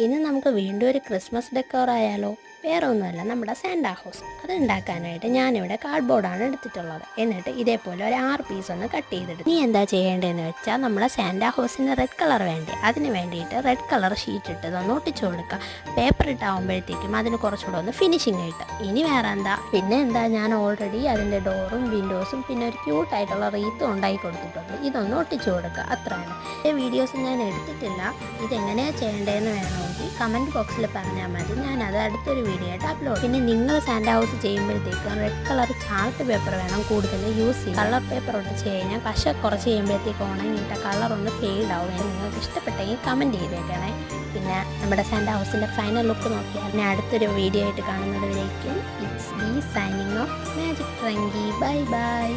ഇനി നമുക്ക് വീണ്ടും ഒരു ക്രിസ്മസ് ഡെക്കോർ ആയാലോ? വേറെ ഒന്നുമല്ല, നമ്മുടെ സാന്റാ ഹൗസ്. അത് ഉണ്ടാക്കാനായിട്ട് ഞാനിവിടെ കാർഡ്ബോർഡാണ് എടുത്തിട്ടുള്ളത്. എന്നിട്ട് ഇതേപോലെ ഒരു 6 പീസ് ഒന്ന് കട്ട് ചെയ്തെടുത്തു. നീ എന്താ ചെയ്യേണ്ടതെന്ന് വെച്ചാൽ, നമ്മുടെ സാന്റാ ഹൗസിന് റെഡ് കളർ വേണ്ടേ, അതിന് വേണ്ടിയിട്ട് റെഡ് കളർ ഷീറ്റ് ഇട്ട് ഒന്ന് ഒട്ടിച്ചു കൊടുക്കുക. പേപ്പർ ഇട്ടാകുമ്പോഴത്തേക്കും അതിന് കുറച്ചുകൂടെ ഒന്ന് ഫിനിഷിങ് കിട്ടും. ഇനി വേറെ എന്താ, പിന്നെ എന്താ, ഞാൻ ഓൾറെഡി അതിൻ്റെ ഡോറും വിൻഡോസും പിന്നെ ഒരു ക്യൂട്ടായിട്ടുള്ള റീത്തും ഉണ്ടാക്കി കൊടുത്തിട്ടുണ്ട്. ഇതൊന്ന് ഒട്ടിച്ചു കൊടുക്കുക, അത്രയാണ്. ഈ വീഡിയോസ് ഞാൻ എടുത്തിട്ടില്ല. ഇതെങ്ങനെയാണ് ചെയ്യേണ്ടതെന്ന് വേണമെങ്കിൽ കമൻറ്റ് ബോക്സിൽ പറഞ്ഞാൽ മതി, ഞാനത് അടുത്തൊരു വീഡിയോ ആയിട്ട് അപ്ലോഡ്. പിന്നെ നിങ്ങൾ സാന്റാ ഹൗസ് ചെയ്യുമ്പോഴത്തേക്കും റെഡ് കളർ ചാർട്ട് പേപ്പർ വേണം കൂടുതൽ യൂസ് ചെയ്യും. കളർ പേപ്പർ ഒട്ടിച്ച് കഴിഞ്ഞാൽ പശ കുറച്ച് ചെയ്യുമ്പോഴത്തേക്ക് ഉണങ്ങിയിട്ട് കളർ ഒന്ന് ഫെയ്ഡ് ആവും. നിങ്ങൾക്ക് ഇഷ്ടപ്പെട്ടെങ്കിൽ കമൻറ്റ് ചെയ്തേക്കണേ. പിന്നെ നമ്മുടെ സാന്റാ ഹൗസിൻ്റെ ഫൈനൽ ലുക്ക് നോക്കിയാൽ പിന്നെ അടുത്തൊരു വീഡിയോ ആയിട്ട് കാണുന്നതുവരേക്കും it's be signing off magic Frankie. Bye by.